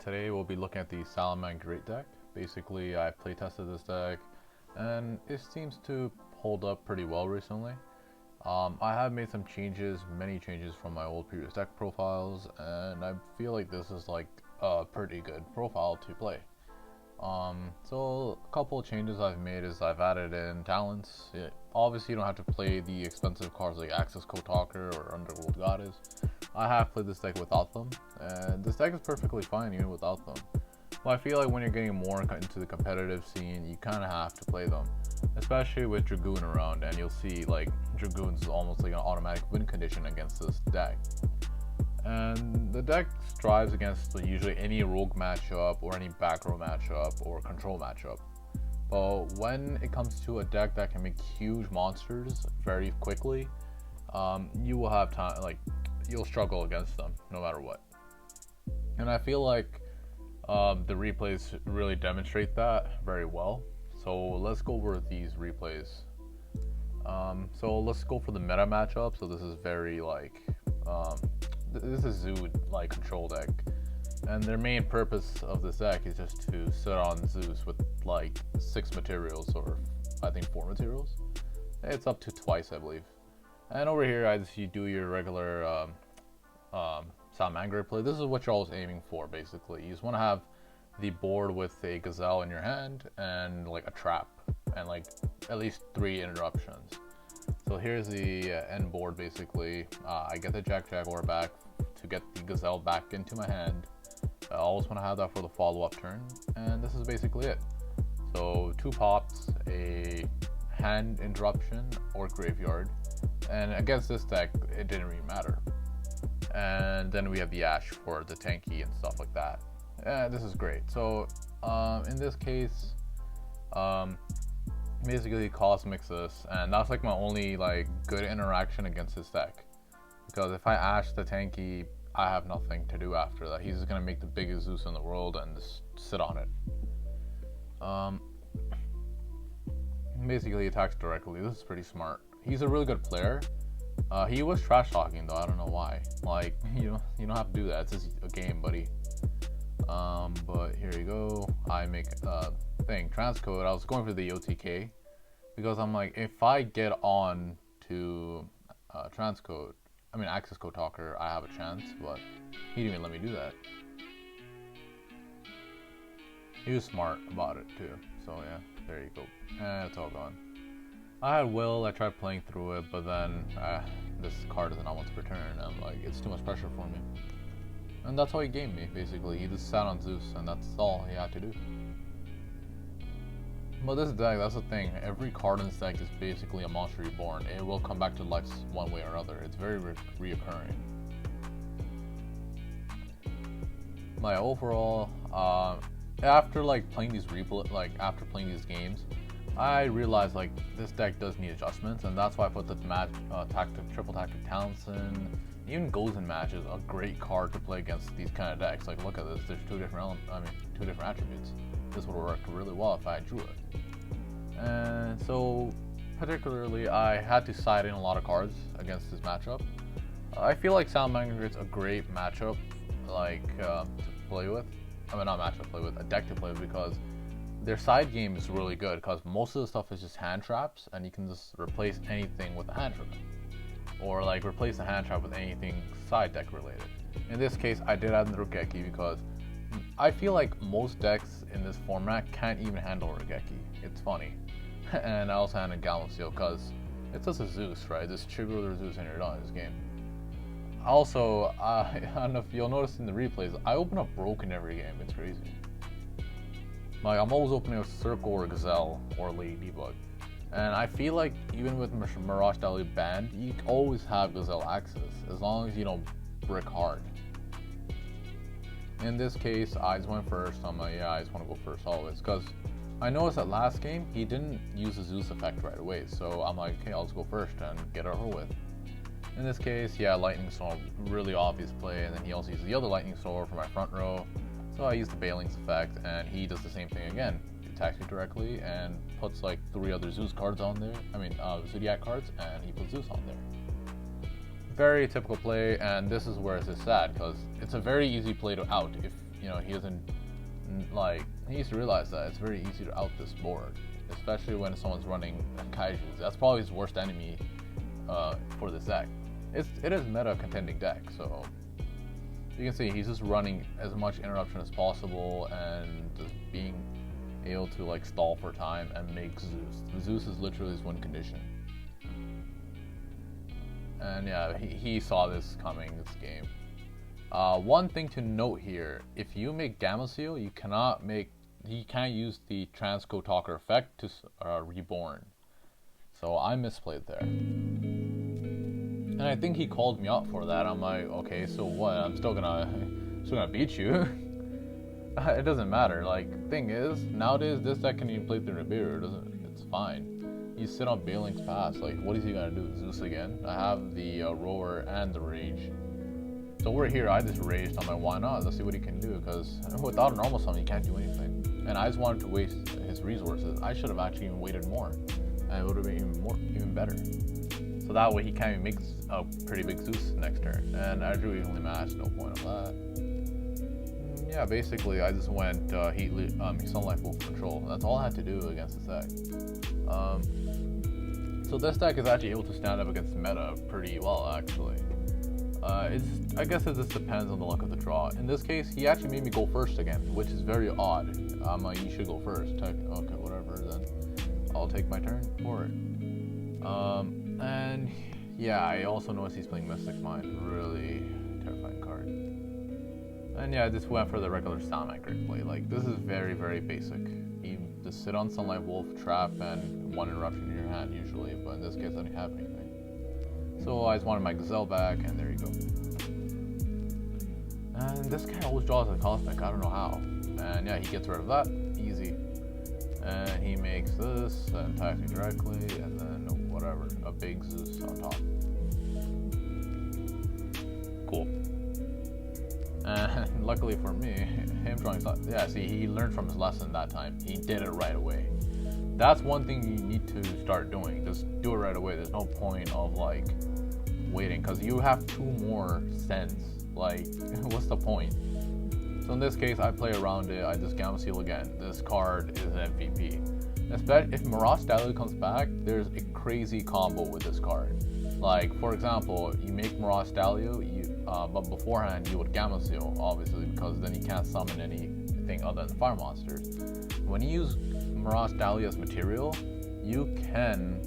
Today we'll be looking at the Salamangreat deck. Basically, I playtested this deck, and it seems to hold up pretty well recently. I have made some changes, many changes from my old previous deck profiles, and I feel like this is like a pretty good profile to play. So a couple of changes I've made is I've added in talents. Obviously, you don't have to play the expensive cards like Access Code Talker or Underworld Goddess. I have played this deck without them, and this deck is perfectly fine even without them. But I feel like when you're getting more into the competitive scene, you kind of have to play them, especially with Dragoon around, and you'll see like Dragoon's almost like an automatic win condition against this deck. And the deck strives against usually any rogue matchup or any back row matchup or control matchup. But when it comes to a deck that can make huge monsters very quickly, you will have time, like you'll struggle against them no matter what. And I feel like the replays really demonstrate that very well. So let's go over these replays. So let's go for the meta matchup. So this is very like this is Zoo like control deck, and their main purpose of this deck is just to sit on Zeus with like 6 materials, or I think 4 materials. It's up to twice, I believe. And over here, as you do your regular Salamangreat play, this is what you're always aiming for. Basically, you just want to have the board with a gazelle in your hand and like a trap and like at least 3 interruptions. So here's the end board basically. I get the Jaguar back to get the gazelle back into my hand. I always want to have that for the follow-up turn, and this is basically it. So 2 pops, a hand interruption or graveyard, and against this deck it didn't really matter. And then we have the Ash for the tanky and stuff like that. And this is great. So in this case, basically Cosmics this, and that's like my only like good interaction against this deck, because if I Ash the tanky, I have nothing to do after that. He's just gonna make the biggest Zeus in the world and just sit on it. Basically he attacks directly. This is pretty smart. He's a really good player. He was trash talking though, I don't know why. Like, you don't have to do that. It's just a game, buddy. But here you go. I make thing transcode. I was going for the OTK because I'm like, if I get on to transcode, I mean Access Code Talker, I have a chance, but he didn't even let me do that. He was smart about it too. So yeah, there you go. And it's all gone. I had Will, I tried playing through it, but then this card does not want to return. I'm like, it's too much pressure for me. And that's how he gamed me, basically. He just sat on Zeus, and that's all he had to do. But this deck, that's the thing. Every card in this deck is basically a monster reborn. It will come back to life one way or another. It's very reoccurring. My overall, after like playing these after playing these games, I realized like this deck does need adjustments, and that's why I put the triple tactic talents in. Even goes in matches, a great card to play against these kind of decks. Like, look at this. There's 2 different attributes. This would work really well if I drew it. And so, particularly, I had to side in a lot of cards against this matchup. I feel like Salamangreat's a great matchup, like to play with. I mean, not matchup to play with, a deck to play with, because their side game is really good. Because most of the stuff is just hand traps, and you can just replace anything with a hand trap, or like replace the hand trap with anything side deck related. In this case, I did add the Regeki because I feel like most decks in this format can't even handle Regeki. It's funny. And I also added Gallo because it's just a Zeus, right? Just trigger the Zeus and you're done in this game. Also, I don't know if you'll notice in the replays, I open up Broken every game. It's crazy. Like, I'm always opening a Circle or Gazelle or Lady Debug. And I feel like even with Mirage Deli banned, you always have Gazelle access, as long as you don't brick hard. In this case, I just went first. I'm like, yeah, I just want to go first always, because I noticed that last game, he didn't use the Zeus effect right away, so I'm like, okay, I'll just go first and get it over with. In this case, yeah, Lightning Storm, really obvious play, and then he also uses the other Lightning Storm for my front row, so I use the Bailing's effect, and he does the same thing again. Attacks me directly and puts like 3 other Zeus cards on there. I mean, Zodiac cards, and he puts Zeus on there. Very typical play, and this is where it's sad because it's a very easy play to out if he doesn't like. He needs to realize that it's very easy to out this board, especially when someone's running kaijus. That's probably his worst enemy for this deck. It is meta contending deck, so you can see he's just running as much interruption as possible and just being able to like stall for time and make Zeus. Zeus is literally his win condition. And yeah, he saw this coming this game. One thing to note here: if you make Gamma Seal, you can't use the Transcode Talker effect to reborn. So I misplayed there, and I think he called me out for that. I'm like, okay, so what? I'm still gonna beat you. It doesn't matter. Like, thing is, nowadays this deck can even play through Nibiru. It's fine. You sit on Baeling's Pass. Like, what is he gonna do? Zeus again? I have the Roar and the Rage. So we're here. I just raged. I'm like, why not? Let's see what he can do. Because without a normal summon, he can't do anything. And I just wanted to waste his resources. I should have actually even waited more, and it would have been even better. So that way he can't even make a pretty big Zeus next turn. And I drew evenly matched. No point of that. Yeah, basically I just went Sunlight Wolf Control. That's all I had to do against this deck. So this deck is actually able to stand up against meta pretty well, actually. I guess it just depends on the luck of the draw. In this case, he actually made me go first again, which is very odd. I'm like, you should go first. Okay, whatever, then I'll take my turn for it. And yeah, I also noticed he's playing Mystic Mind. Really terrifying card. And yeah, I just went for the regular Salamangreat play. Like, this is very, very basic. You just sit on Sunlight Wolf, trap, and one interruption in your hand usually, but in this case I didn't have anything. So I just wanted my Gazelle back, and there you go. And this guy always draws a Cosmic, I don't know how. And yeah, he gets rid of that, easy. And he makes this, and attacks me directly, and then whatever, a big Zeus on top. Cool. And luckily for me, him drawing, yeah, see, he learned from his lesson that time. He did it right away. That's one thing you need to start doing. Just do it right away. There's no point of like waiting, because you have 2 more sends. Like, what's the point? So in this case, I play around it. I just Gamma Seal again. This card is MVP. Especially if Mirage Stallion comes back, there's a crazy combo with this card. Like, for example, you make Mirage Stallion, but beforehand you would Gamma Seal, obviously, because then you can't summon anything other than fire monsters. When you use Mirage Stallion as material, you can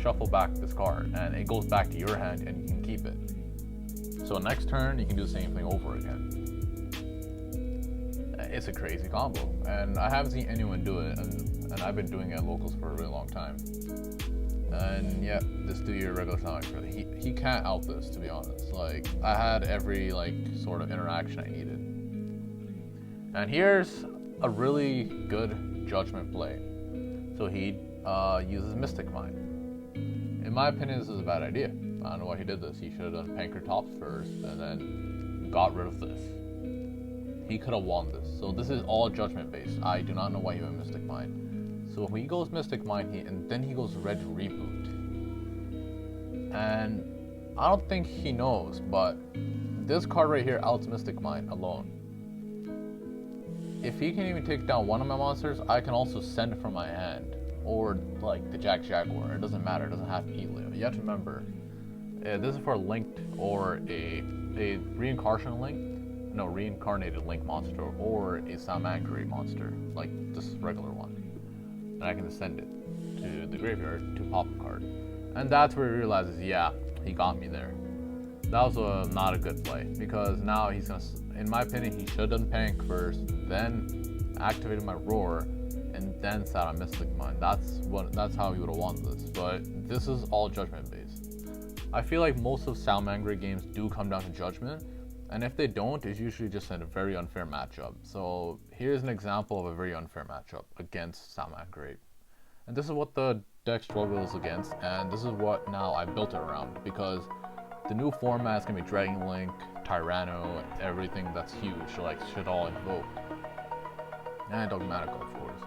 shuffle back this card, and it goes back to your hand, and you can keep it. So next turn, you can do the same thing over again. It's a crazy combo, and I haven't seen anyone do it, and I've been doing it at locals for a really long time. And yeah, just do your regular sound. He can't out this, to be honest. Like, I had every like sort of interaction I needed. And here's a really good judgment play. So he uses Mystic Mind. In my opinion, this is a bad idea. I don't know why he did this. He should have done Panker Tops first and then got rid of this. He could have won this. So this is all judgment based. I do not know why he went Mystic Mind. So when he goes Mystic Mind, and then he goes Red Reboot. And I don't think he knows, but this card right here outs Mystic Mind alone. If he can even take down one of my monsters, I can also send it from my hand. Or like the Jaguar. It doesn't matter. It doesn't have to be Leo. You have to remember, this is for a linked or a reincarnated link monster, or a Salamangreat monster, like this regular one. And I can just send it to the graveyard to pop a card. And that's where he realizes, yeah, he got me there. That was not a good play, because now he's gonna, in my opinion, he should have done Panic first, then activated my Roar, and then sat on Mystic Mind. That's how he would have won this. But this is all judgment based. I feel like most of Salamangreat games do come down to judgment, and if they don't, it's usually just in a very unfair matchup. So here's an example of a very unfair matchup against Salamangreat. And this is what the deck struggles against, and this is what now I built it around, because the new format is going to be Dragon Link, Tyranno, and everything that's huge, like should all invoke. And Dogmatica, of course.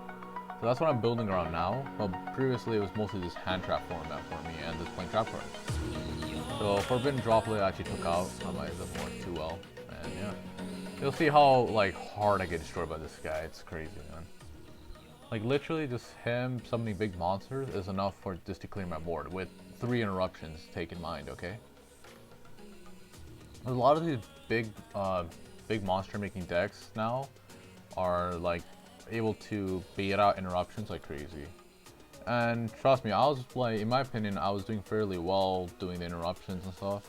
So that's what I'm building around now, but previously it was mostly just hand trap format for me and just playing trap cards. So Forbidden Droplet I actually took out, it doesn't work too well, and yeah. You'll see how like hard I get destroyed by this guy. It's crazy, man. Like literally just him summoning big monsters is enough for just to clear my board with 3 interruptions, take in mind, okay? A lot of these big monster making decks now are like able to bait out interruptions like crazy. And trust me, I was like, in my opinion, I was doing fairly well doing the interruptions and stuff.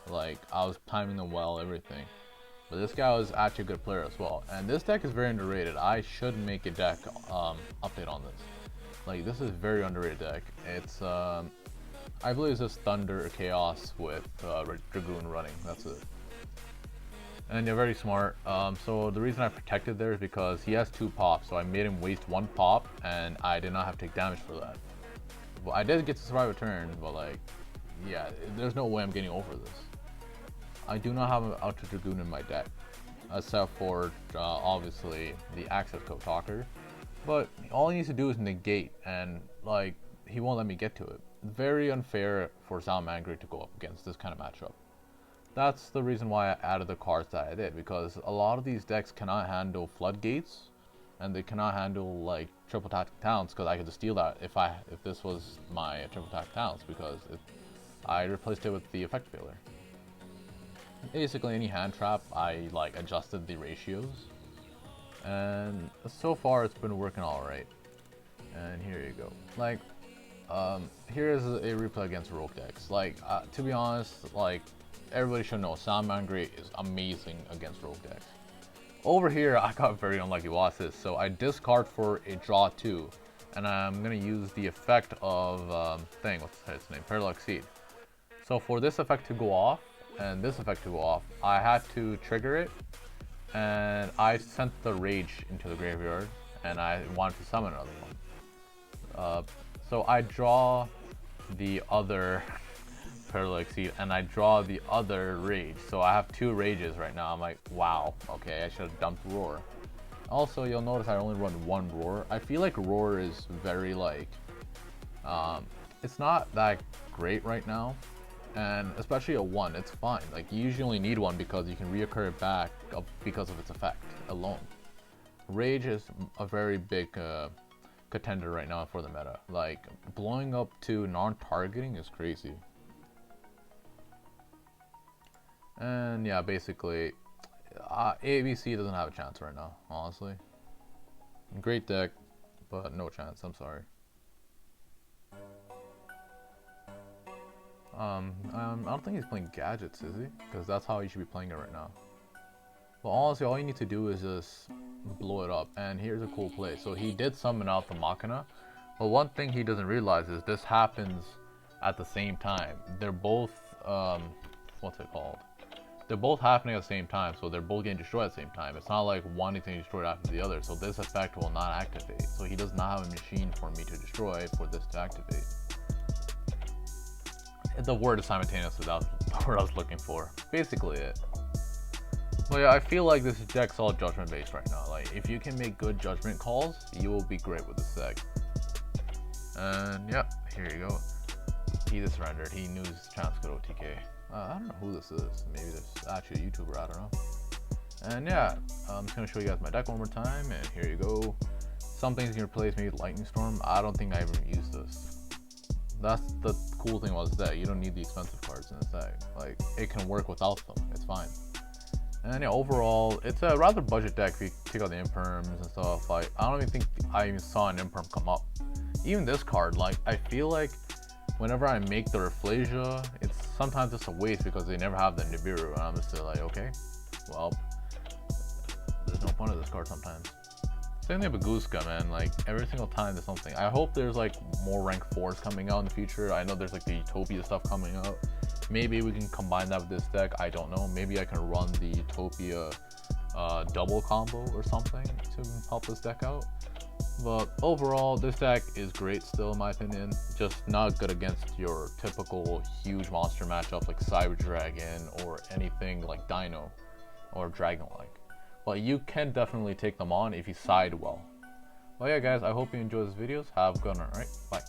Like I was timing them well, everything. But this guy was actually a good player as well. And this deck is very underrated. I should make a deck update on this. Like this is a very underrated deck. It's I believe it's just Thunder Chaos with Dragoon running. That's it. And they're very smart. So the reason I protected there is because he has 2 pops. So I made him waste 1 pop, and I did not have to take damage for that. Well, I did get to survive a turn, but like, yeah, there's no way I'm getting over this. I do not have an Ultra Dragoon in my deck, except for obviously the Access Code Talker. But all he needs to do is negate, and like he won't let me get to it. Very unfair for Salamangreat to go up against this kind of matchup. That's the reason why I added the cards that I did, because a lot of these decks cannot handle Floodgates, and they cannot handle like triple tactic towns, because I could just steal that if this was my triple tactic towns, because I replaced it with the effect failure. Basically any hand trap, I like adjusted the ratios, and so far it's been working alright. And here you go. Like, here is a replay against rogue decks. Like, to be honest, like everybody should know, Salamangreat is amazing against rogue decks. Over here, I got very unlucky. Watch this. So I discard for a draw 2, and I'm gonna use the effect of what's its name? Parallax Seed. So for this effect to go off and this effect to go off, I had to trigger it, and I sent the rage into the graveyard, and I wanted to summon another one. So I draw the other Parallax Seed, and I draw the other rage. So I have 2 rages right now. I'm like, wow, okay, I should have dumped Roar. Also, you'll notice I only run 1 Roar. I feel like Roar is very like, it's not that great right now. And especially a 1, it's fine. Like you usually only need 1 because you can reoccur it back because of its effect alone. Rage is a very big contender right now for the meta. Like blowing up to non-targeting is crazy. And yeah, basically, ABC doesn't have a chance right now, honestly. Great deck, but no chance, I'm sorry. I don't think he's playing gadgets, is he? Because that's how he should be playing it right now. But honestly, all you need to do is just blow it up. And here's a cool play. So he did summon out the Machina. But one thing he doesn't realize is this happens at the same time. They're both, what's it called? They're both happening at the same time, so they're both getting destroyed at the same time. It's not like one is getting destroyed after the other, so this effect will not activate. So he does not have a machine for me to destroy for this to activate. The word is simultaneously, that's what I was looking for. Basically it. But yeah, I feel like this deck's all judgment based right now. Like, if you can make good judgment calls, you will be great with this deck. And yeah, here you go. He just surrendered. He knew his chance to go to OTK. I don't know who this is. Maybe this is actually a YouTuber, I don't know. And yeah, I'm just gonna show you guys my deck one more time, and here you go. Some things you can replace, maybe Lightning Storm. I don't think I even used this. That's the cool thing about this deck. You don't need the expensive cards in this deck. Like, it can work without them. It's fine. And yeah, overall, it's a rather budget deck if you take out the imperms and stuff. Like, I don't even think I even saw an imperm come up. Even this card, like, I feel like whenever I make the Rafflesia, it's sometimes just a waste because they never have the Nibiru, and I'm just like, okay, well, there's no fun of this card sometimes. Same thing with Guska, man. Like, every single time there's something. I hope there's like more rank 4s coming out in the future. I know there's like the Utopia stuff coming out. Maybe we can combine that with this deck. I don't know. Maybe I can run the Utopia double combo or something to help this deck out. But overall, this deck is great still in my opinion. Just not good against your typical huge monster matchup like Cyber Dragon or anything like Dino or Dragon-like. But you can definitely take them on if you side well. Well yeah guys, I hope you enjoy this videos. Have a good one, alright? Bye.